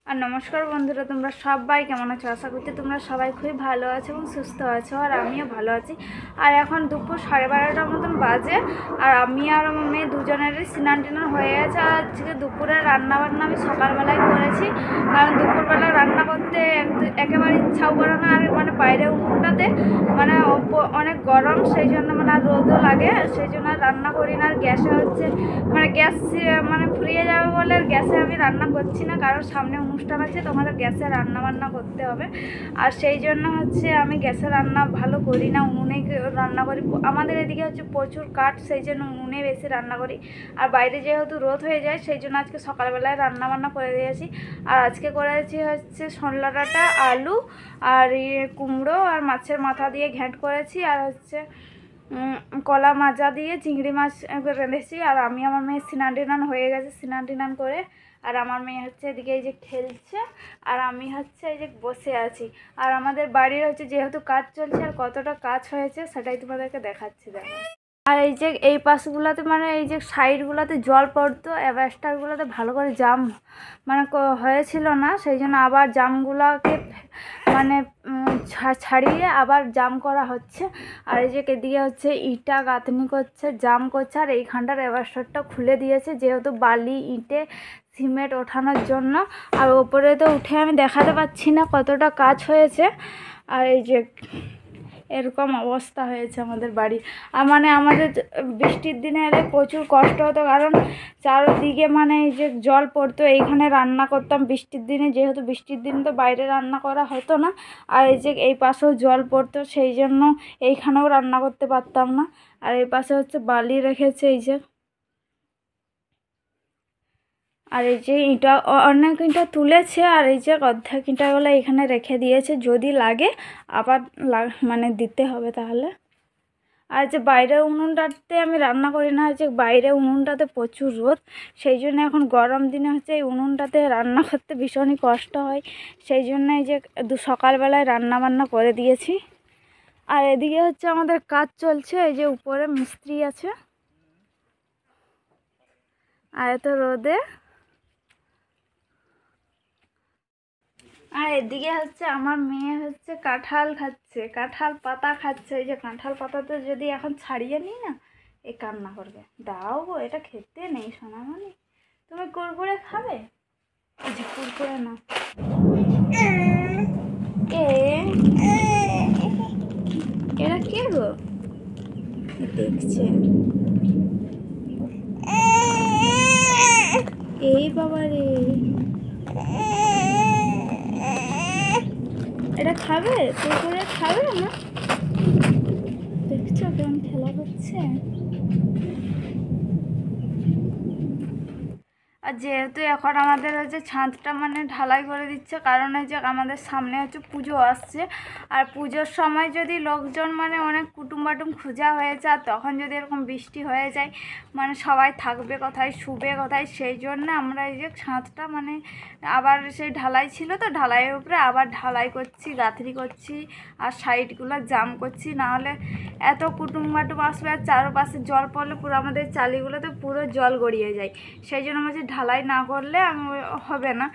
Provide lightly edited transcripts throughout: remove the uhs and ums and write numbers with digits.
আর নমস্কার বন্ধুরা, তোমরা সবাই কেমন আছো? আশা করছি তোমরা সবাই খুবই ভালো আছো এবং সুস্থ আছো, আর আমিও ভালো আছি। আর এখন দুপুর 12:30টার মতন বাজে, আর আমি আর আমার মেয়ে দুজনেরই স্নান টান হয়ে গেছে। আর আজকে দুপুরের রান্নাবান্না আমি সকালবেলায় করেছি, কারণ দুপুরবেলা রান্না করতে একেবারে ইচ্ছাও করে না। আর মানে বাইরে উনুনটাতে মানে অনেক গরম, সেই জন্য মানে আর রোদও লাগে, সেই জন্য আর রান্না করি না। আর গ্যাসে হচ্ছে মানে গ্যাস মানে ফুরিয়ে যাবে বলে আর গ্যাসে আমি রান্না করছি না, কারণ সামনে অনুষ্ঠান আছে, তোমাদের গ্যাসে রান্না বান্না করতে হবে। আর সেই জন্য হচ্ছে আমি গ্যাসে রান্না ভালো করি না, উনুনেই রান্না করি। আমাদের এদিকে হচ্ছে প্রচুর কাঠ, সেই জন্য উনুনে বেশি রান্না করি। আর বাইরে যেহেতু রোদ হয়ে যায়, সেই জন্য আজকে সকালবেলায় রান্না বান্না করে দিয়েছি। আর আজকে করেছি হচ্ছে সরলা ডাঁটা, আলু আর কুমড়ো আর মাছের মাথা দিয়ে ঘ্যাঁট করেছি, আর হচ্ছে কলা মাজা দিয়ে চিংড়ি মাছ রেঁধেছি। আর আমি আমার মেয়ে স্নান টান হয়ে গেছে, স্নান টান করে আর আমার মেয়ে হচ্ছে এদিকে এই যে খেলছে, আর আমি হচ্ছে এই যে বসে আছি। আর আমাদের বাড়ির হচ্ছে যেহেতু কাজ চলছে, আর কতটা কাজ হয়েছে সেটাই তোমাদেরকে দেখাচ্ছি, দেখো। আর এই যে এই পাশগুলোতে মানে এই যে সাইডগুলোতে জল পড়তো, অ্যাভাস্টারগুলোতে ভালো করে জাম মানে হয়েছিল না, সেই জন্য আবার জামগুলোকে মানে ছাড়িয়ে আবার জাম করা হচ্ছে। আর এই যে এদিকে হচ্ছে ইটা গাঁথনি করছে, জাম করছে। আর এইখানটার অ্যাভাস্টারটা খুলে দিয়েছে, যেহেতু বালি ইটে সিমেন্ট ওঠানোর জন্য। আর ওপরে তো উঠে আমি দেখাতে পাচ্ছি না কতটা কাজ হয়েছে। আর এই যে এরকম অবস্থা হয়েছে আমাদের বাড়ি। আর মানে আমাদের বৃষ্টির দিনে এলে প্রচুর কষ্ট হতো, কারণ চারদিকে মানে এই যে জল পড়তো। এইখানে রান্না করতাম বৃষ্টির দিনে, যেহেতু বৃষ্টির দিন তো বাইরে রান্না করা হতো না। আর এই যে এই পাশেও জল পড়তো, সেই জন্য এইখানেও রান্না করতে পারতাম না। আর এই পাশে হচ্ছে বালি রেখেছে এই যে। আর এই যে ইটা অনেক ইটা তুলেছে, আর এই যে অর্ধেক ইটাগুলো এখানে রেখে দিয়েছে, যদি লাগে আবার মানে দিতে হবে তাহলে। আর যে বাইরের উনুনটাতে আমি রান্না করি না, যে বাইরে উনুনটাতে প্রচুর রোদ, সেই জন্য এখন গরম দিনে হচ্ছে এই উনুনটাতে রান্না করতে ভীষণই কষ্ট হয়। সেই জন্য এই যে সকালবেলায় রান্না বান্না করে দিয়েছি। আর এদিকে হচ্ছে আমাদের কাজ চলছে, এই যে উপরে মিস্ত্রি আছে, আর এত রোদে। আর এদিকে হচ্ছে আমার মেয়ে হচ্ছে কাঁঠাল খাচ্ছে, কাঁঠাল পাতা খাচ্ছে। এই যে কাঁঠাল পাতাতে যদি এখন ছাড়িয়ে নিই না, এ কান্না করবে, দাও গো এটা খেতে নেই সোনামণি, তুমি কুরকুরে খাবে? এই যে কুরকুরে না, এ এরা কে গো দেখছে? এই বাবা রে, এটা খাবে? কুরকুরে খাবে না? দেখছো কেমন খেলা করছে। আর যেহেতু এখন আমাদের হচ্ছে ছাদটা মানে ঢালাই করে দিচ্ছে, কারণ এই যে আমাদের সামনে হচ্ছে পুজো আসছে। আর পুজোর সময় যদি লোকজন মানে অনেক কুটুম বাটুম খোঁজা হয়েছে, আর তখন যদি এরকম বৃষ্টি হয়ে যায়, মানে সবাই থাকবে কোথায়, শুবে কোথায়, সেই জন্য আমরা এই যে ছাদটা মানে আবার সেই ঢালাই ছিল তো, ঢালাইয়ের উপরে আবার ঢালাই করছি, গাঁথরি করছি, আর সাইডগুলো জাম করছি। নাহলে এত কুটুম বাটুম আসবে, আর চারপাশে জল পড়লে পুরো আমাদের চালিগুলোতে পুরো জল গড়িয়ে যায়। সেই জন্য বলছি ঢালাই না করলে হবে না।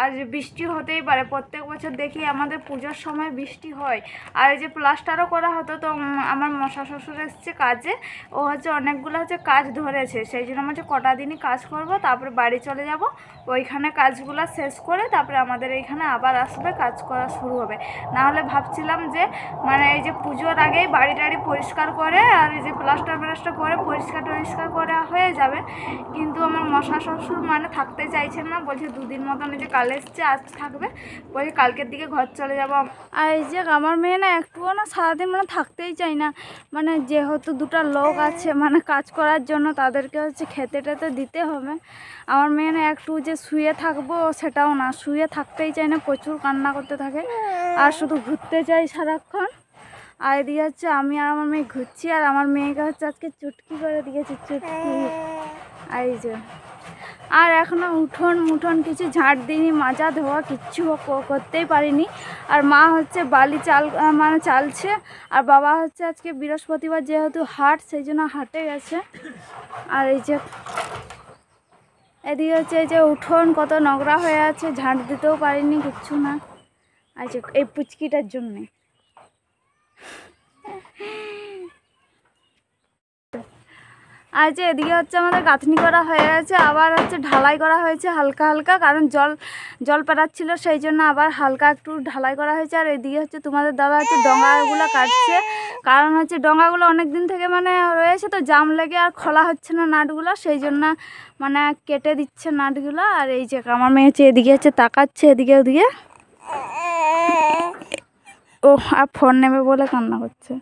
আর বৃষ্টি হতেই পারে, প্রত্যেক বছর দেখি আমাদের পুজোর সময় বৃষ্টি হয়। আর এই যে প্লাস্টারও করা হতো, তো আমার মশা শ্বশুর এসছে কাজে, ও হচ্ছে অনেকগুলো হচ্ছে কাজ ধরেছে, সেই জন্য হচ্ছে কটা দিনই কাজ করব, তারপরে বাড়ি চলে যাব, ওইখানে কাজগুলো শেষ করে তারপরে আমাদের এইখানে আবার আসবে, কাজ করা শুরু হবে। নাহলে ভাবছিলাম যে মানে এই যে পুজোর আগেই বাড়ি টাড়ি পরিষ্কার করে, আর এই যে প্লাস্টার করে পরিষ্কার টরিষ্কার করা হয়ে যাবে। কিন্তু আমার মশা শ্বশুর মানে থাকতে চাইছেন না, বলছে দুদিন মতন এই যে কাল এসছে আজ থাকবে, বলছে কালকের দিকে ঘর চলে যাব। আর এই যে আমার মেয়ে না একটুও না সারাদিন মানে থাকতেই চাই না, মানে যেহেতু দুটো লোক আছে মানে কাজ করার জন্য, তাদেরকে হচ্ছে খেতে টেতে দিতে হবে। আমার মেয়ে না একটু যে শুয়ে থাকবো সেটাও না, শুয়ে থাকতেই চাই না, প্রচুর কান্না করতে থাকে, আর শুধু ঘুরতে চাই সারাক্ষণ। আর এদিকে হচ্ছে আমি আর আমার মেয়ে ঘুরছি, আর আমার মেয়েকে হচ্ছে আজকে চুটকি করে দিয়েছি, চুটকি। আর এই যে আর এখনও উঠোন মুঠোন কিছু ঝাঁট দিইনি, মাজা ধোয়া কিচ্ছু করতেই পারিনি। আর মা হচ্ছে বালি মানে চালছে, আর বাবা হচ্ছে আজকে বৃহস্পতিবার যেহেতু হাট, সেই জন্য হাটে গেছে। আর এই যে এদিকে হচ্ছে এই যে উঠোন কত নোংরা হয়ে আছে, ঝাঁট দিতেও পারিনি, কিচ্ছু না। আচ্ছা এই পুচকিটার জন্যে আর যে এদিকে হচ্ছে আমাদের গাঁথনি করা হয়ে গেছে, আবার হচ্ছে ঢালাই করা হয়েছে হালকা হালকা, কারণ জল পেরাচ্ছিল সেই জন্য আবার হালকা একটু ঢালাই করা হয়েছে। আর এদিকে হচ্ছে তোমাদের দাদা হচ্ছে ডঙ্গাগুলো কাটছে, কারণ হচ্ছে ডঙ্গাগুলো অনেক দিন থেকে মানে রয়েছে তো জাম লেগে আর খোলা হচ্ছে না নাটগুলো, সেই জন্য মানে কেটে দিচ্ছে নাটগুলো। আর এই যে আমার মেয়ে হচ্ছে এদিকে হচ্ছে তাকাচ্ছে এদিকে ওদিকে, ও আর ফোন নেবে বলে কান্না করছে।